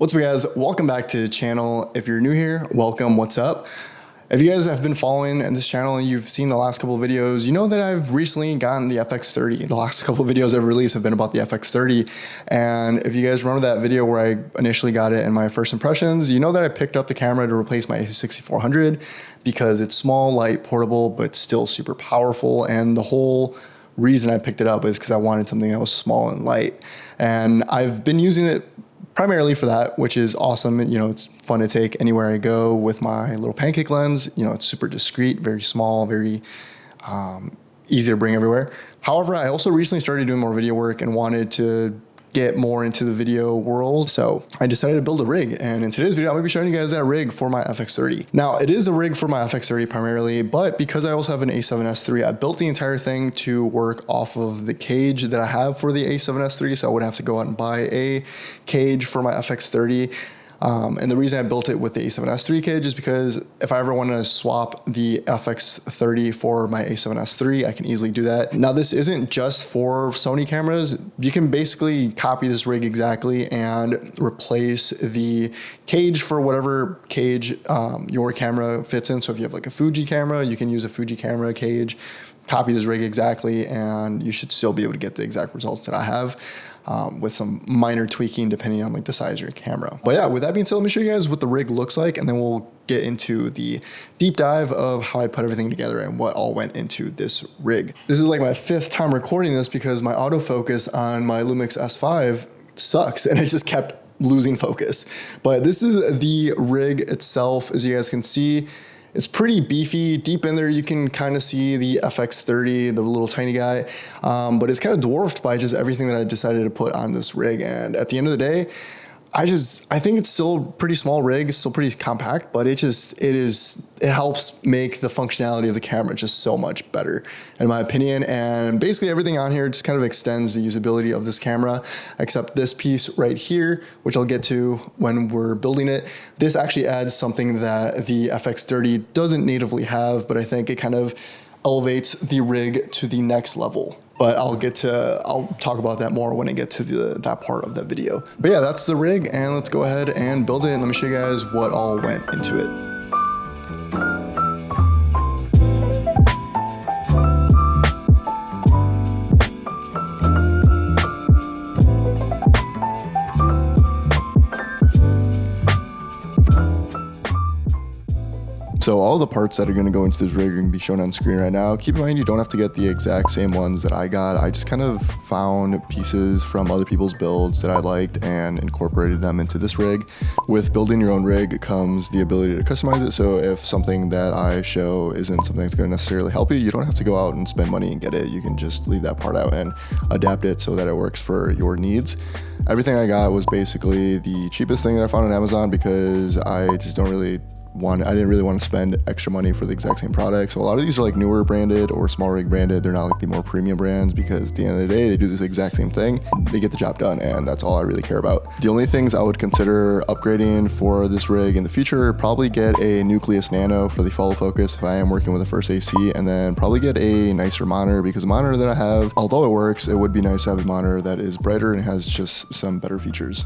What's up guys, welcome back to the channel. If you're new here, welcome, what's up? If you guys have been following this channel and you've seen the last couple of videos, you know that I've recently gotten the FX30. The last couple of videos I've released have been about the FX30. And if you guys remember that video where I initially got it in my first impressions, you know that I picked up the camera to replace my A6400 because it's small, light, portable, but still super powerful. And the whole reason I picked it up is because I wanted something that was small and light. And I've been using it primarily for that, which is awesome. You know, it's fun to take anywhere I go with my little pancake lens. You know, it's super discreet, very small, very easy to bring everywhere. However, I also recently started doing more video work and wanted to get more into the video world. So I decided to build a rig. And in today's video, I'm gonna be showing you guys that rig for my FX30. Now it is a rig for my FX30 primarily, but because I also have an A7S III, I built the entire thing to work off of the cage that I have for the A7S III. So I would have to go out and buy a cage for my FX30. And the reason I built it with the A7S III cage is because if I ever want to swap the FX30 for my A7S III, I can easily do that. Now, this isn't just for Sony cameras. You can basically copy this rig exactly and replace the cage for whatever cage your camera fits in. So if you have like a Fuji camera, you can use a Fuji camera cage, copy this rig exactly, and you should still be able to get the exact results that I have. With some minor tweaking depending on like the size of your camera. But yeah, with that being said, let me show you guys what the rig looks like, and then we'll get into the deep dive of how I put everything together and what all went into this rig. This is like my 5th time recording this because my autofocus on my Lumix S5 sucks and it just kept losing focus. But this is the rig itself. As you guys can see, it's pretty beefy. Deep in there, you can kind of see the FX30, the little tiny guy, but it's kind of dwarfed by just everything that I decided to put on this rig. And at the end of the day, I think it's still a pretty small rig. It's still pretty compact, but it helps make the functionality of the camera just so much better, in my opinion. And basically everything on here just kind of extends the usability of this camera, except this piece right here, which I'll get to when we're building it. This actually adds something that the FX30 doesn't natively have, but I think it kind of elevates the rig to the next level. But I'll talk about that more when I get to that part of that video. But yeah, that's the rig, and let's go ahead and build it. And let me show you guys what all went into it. So all the parts that are going to go into this rig are going to be shown on screen right now. Keep in mind, you don't have to get the exact same ones that I got. I just kind of found pieces from other people's builds that I liked and incorporated them into this rig. With building your own rig comes the ability to customize it. So if something that I show isn't something that's going to necessarily help you, you don't have to go out and spend money and get it. You can just leave that part out and adapt it so that it works for your needs. Everything I got was basically the cheapest thing that I found on Amazon because I didn't really want to spend extra money for the exact same product. So a lot of these are like newer branded or small rig branded. They're not like the more premium brands because at the end of the day, they do this exact same thing. They get the job done, and that's all I really care about. The only things I would consider upgrading for this rig in the future, probably get a Nucleus Nano for the follow focus if I am working with a first AC, and then probably get a nicer monitor because the monitor that I have, although it works, it would be nice to have a monitor that is brighter and has just some better features.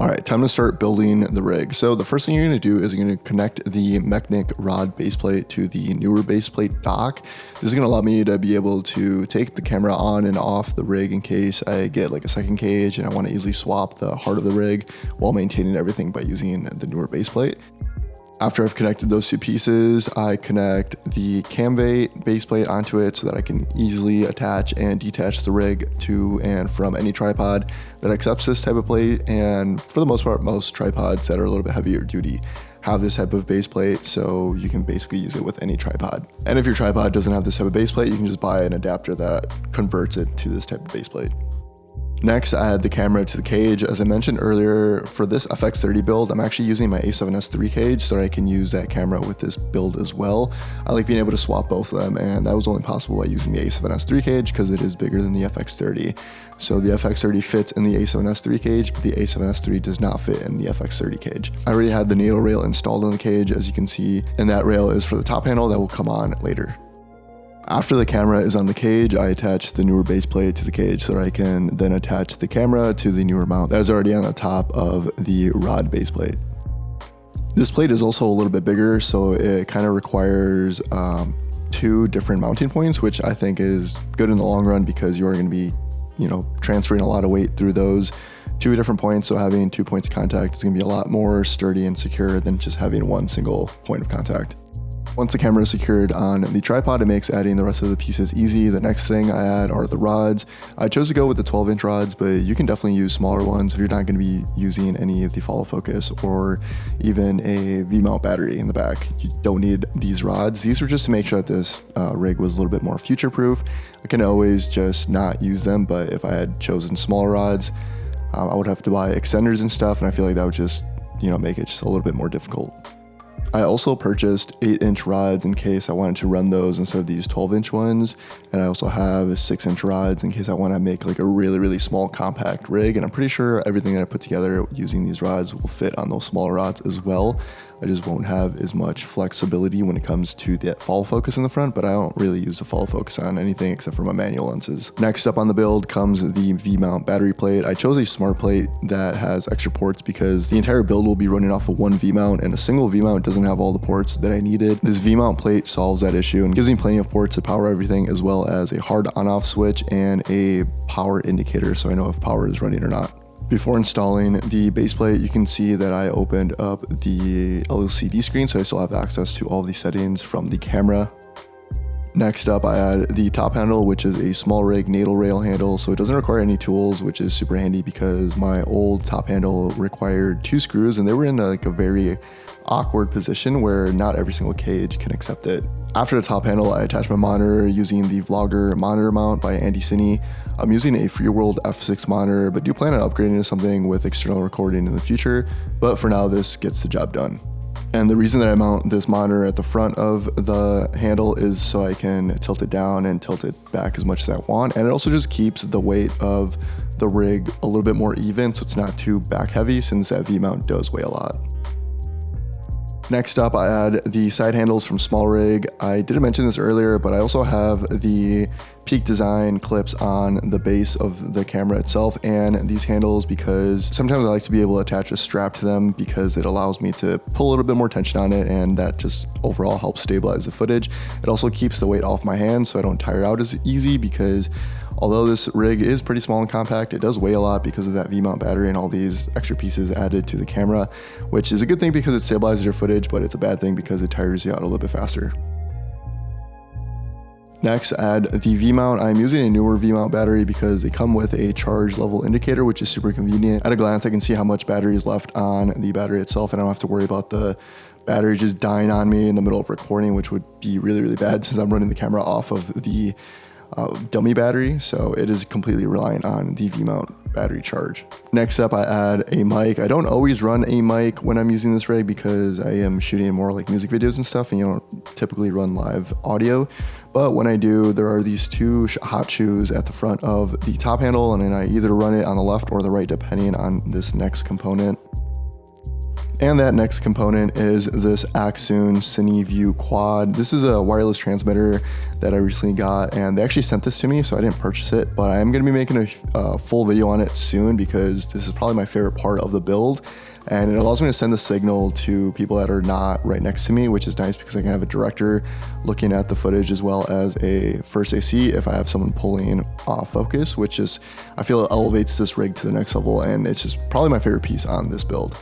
All right, time to start building the rig. So the first thing you're gonna do is you're gonna connect the Mechanic rod baseplate to the newer baseplate dock. This is gonna allow me to be able to take the camera on and off the rig in case I get like a second cage and I wanna easily swap the heart of the rig while maintaining everything by using the newer baseplate. After I've connected those two pieces, I connect the Camvate baseplate onto it so that I can easily attach and detach the rig to and from any tripod that accepts this type of plate. And for the most part, most tripods that are a little bit heavier duty have this type of baseplate, so you can basically use it with any tripod. And if your tripod doesn't have this type of baseplate, you can just buy an adapter that converts it to this type of baseplate. Next, I add the camera to the cage. As I mentioned earlier, for this FX30 build, I'm actually using my A7S III cage so that I can use that camera with this build as well. I like being able to swap both of them, and that was only possible by using the A7S III cage because it is bigger than the FX30. So the FX30 fits in the A7S III cage, but the A7S III does not fit in the FX30 cage. I already had the needle rail installed on the cage, as you can see, and that rail is for the top panel that will come on later. After the camera is on the cage, I attach the newer base plate to the cage so that I can then attach the camera to the newer mount that is already on the top of the rod base plate. This plate is also a little bit bigger, so it kind of requires 2 different mounting points, which I think is good in the long run because you are going to be, transferring a lot of weight through those 2 different points. So having 2 points of contact is going to be a lot more sturdy and secure than just having one single point of contact. Once the camera is secured on the tripod, it makes adding the rest of the pieces easy. The next thing I add are the rods. I chose to go with the 12-inch rods, but you can definitely use smaller ones if you're not going to be using any of the follow focus or even a V-mount battery in the back. You don't need these rods. These were just to make sure that this rig was a little bit more future-proof. I can always just not use them, but if I had chosen smaller rods, I would have to buy extenders and stuff, and I feel like that would just, make it just a little bit more difficult. I also purchased 8-inch rods in case I wanted to run those instead of these 12-inch ones. And I also have 6-inch rods in case I want to make like a really, really small compact rig. And I'm pretty sure everything that I put together using these rods will fit on those smaller rods as well. I just won't have as much flexibility when it comes to the follow focus in the front, but I don't really use the follow focus on anything except for my manual lenses. Next up on the build comes the V-mount battery plate. I chose a smart plate that has extra ports because the entire build will be running off of one V-mount, and a single V-mount doesn't have all the ports that I needed. This V-mount plate solves that issue and gives me plenty of ports to power everything, as well as a hard on-off switch and a power indicator so I know if power is running or not. Before installing the base plate, you can see that I opened up the LCD screen, so I still have access to all the settings from the camera. Next up, I add the top handle, which is a small rig natal rail handle, so it doesn't require any tools, which is super handy because my old top handle required 2 screws and they were in a very awkward position where not every single cage can accept it. After the top handle, I attach my monitor using the Vlogger monitor mount by Cine. I'm using a FreeWorld F6 monitor, but do plan on upgrading to something with external recording in the future. But for now, this gets the job done. And the reason that I mount this monitor at the front of the handle is so I can tilt it down and tilt it back as much as I want. And it also just keeps the weight of the rig a little bit more even, so it's not too back heavy since that V-mount does weigh a lot. Next up, I add the side handles from Small Rig. I didn't mention this earlier, but I also have the Peak Design clips on the base of the camera itself and these handles because sometimes I like to be able to attach a strap to them because it allows me to pull a little bit more tension on it, and that just overall helps stabilize the footage. It also keeps the weight off my hands so I don't tire out as easy because although this rig is pretty small and compact, it does weigh a lot because of that V-mount battery and all these extra pieces added to the camera, which is a good thing because it stabilizes your footage, but it's a bad thing because it tires you out a little bit faster. Next, add the V-mount. I'm using a newer V-mount battery because they come with a charge level indicator, which is super convenient. At a glance, I can see how much battery is left on the battery itself, and I don't have to worry about the battery just dying on me in the middle of recording, which would be really, really bad since I'm running the camera off of the dummy battery, so it is completely reliant on the V-mount battery charge. Next up, I add a mic. I don't always run a mic when I'm using this rig because I am shooting more like music videos and stuff, and you don't typically run live audio. But when I do, there are these 2 hot shoes at the front of the top handle, and then I either run it on the left or the right depending on this next component. And that next component is this Axoon CineView Quad. This is a wireless transmitter that I recently got, and they actually sent this to me, so I didn't purchase it, but I am gonna be making a full video on it soon because this is probably my favorite part of the build. And it allows me to send the signal to people that are not right next to me, which is nice because I can have a director looking at the footage as well as a first AC if I have someone pulling off focus, which is, I feel it elevates this rig to the next level, and it's just probably my favorite piece on this build.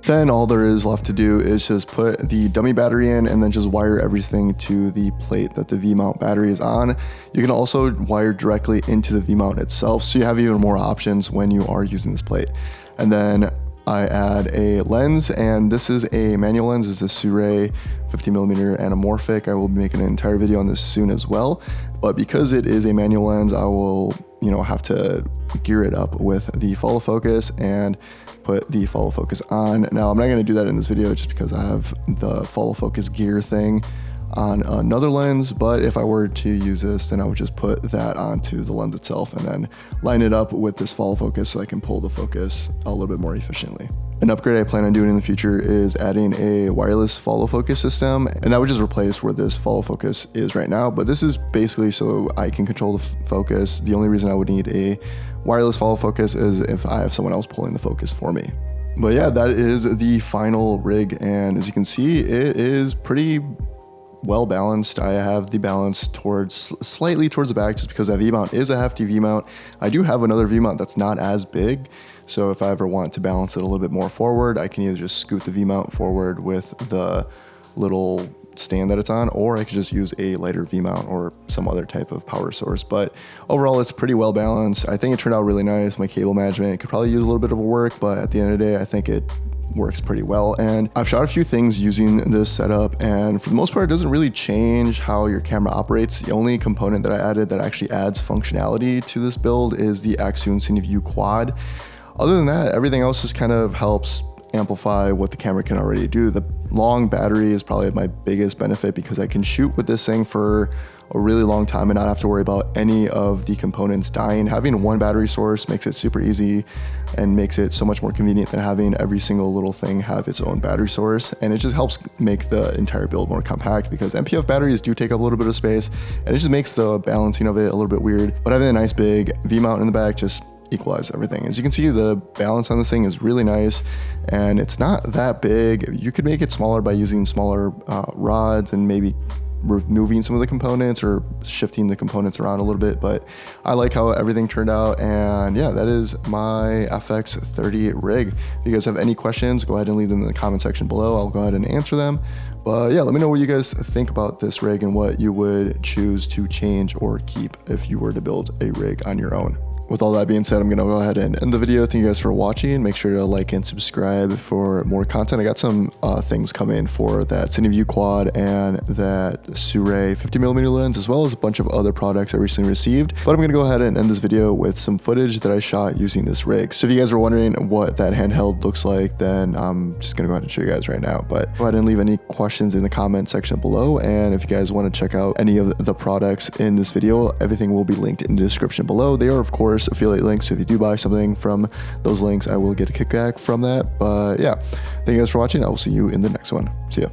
Then all there is left to do is just put the dummy battery in and then just wire everything to the plate that the V-mount battery is on. You can also wire directly into the V-mount itself, so you have even more options when you are using this plate. And then I add a lens, and this is a manual lens. It's a Shure 50mm anamorphic. I will be making an entire video on this soon as well, but because it is a manual lens, I will have to gear it up with the follow focus and put the follow focus on. Now, I'm not going to do that in this video just because I have the follow focus gear thing on another lens, but if I were to use this, then I would just put that onto the lens itself and then line it up with this follow focus so I can pull the focus a little bit more efficiently. An upgrade I plan on doing in the future is adding a wireless follow focus system, and that would just replace where this follow focus is right now. But this is basically so I can control the focus. The only reason I would need a wireless follow focus is if I have someone else pulling the focus for me. But yeah, that is the final rig, and as you can see, it is pretty well balanced. I have the balance slightly towards the back just because that V-mount is a hefty V-mount. I do have another V-mount that's not as big, so if I ever want to balance it a little bit more forward, I can either just scoot the V-mount forward with the little stand that it's on, or I could just use a lighter V-mount or some other type of power source. But overall, it's pretty well balanced. I think it turned out really nice. My cable management could probably use a little bit of a work, but at the end of the day, I think it works pretty well. And I've shot a few things using this setup, and for the most part, it doesn't really change how your camera operates. The only component that I added that actually adds functionality to this build is the Axoon CineView Quad. Other than that, everything else just kind of helps amplify what the camera can already do. The long battery is probably my biggest benefit because I can shoot with this thing for a really long time and not have to worry about any of the components dying. Having one battery source makes it super easy and makes it so much more convenient than having every single little thing have its own battery source. And it just helps make the entire build more compact because MPF batteries do take up a little bit of space, and it just makes the balancing of it a little bit weird. But having a nice big V-mount in the back just equalize everything. As you can see, the balance on this thing is really nice, and it's not that big. You could make it smaller by using smaller rods and maybe removing some of the components or shifting the components around a little bit, but I like how everything turned out. And yeah, that is my FX30 rig. If you guys have any questions, go ahead and leave them in the comment section below. I'll go ahead and answer them. But yeah, let me know what you guys think about this rig and what you would choose to change or keep if you were to build a rig on your own. With all that being said, I'm gonna go ahead and end the video. Thank you guys for watching. Make sure to like and subscribe for more content. I got some things coming for that CineView Quad and that Shure 50mm lens, as well as a bunch of other products I recently received. But I'm gonna go ahead and end this video with some footage that I shot using this rig. So if you guys were wondering what that handheld looks like, then I'm just gonna go ahead and show you guys right now. But go ahead and leave any questions in the comment section below. And if you guys wanna check out any of the products in this video, everything will be linked in the description below. They are, of course, affiliate links, so if you do buy something from those links, I will get a kickback from that. But yeah, thank you guys for watching. I will see you in the next one. See ya.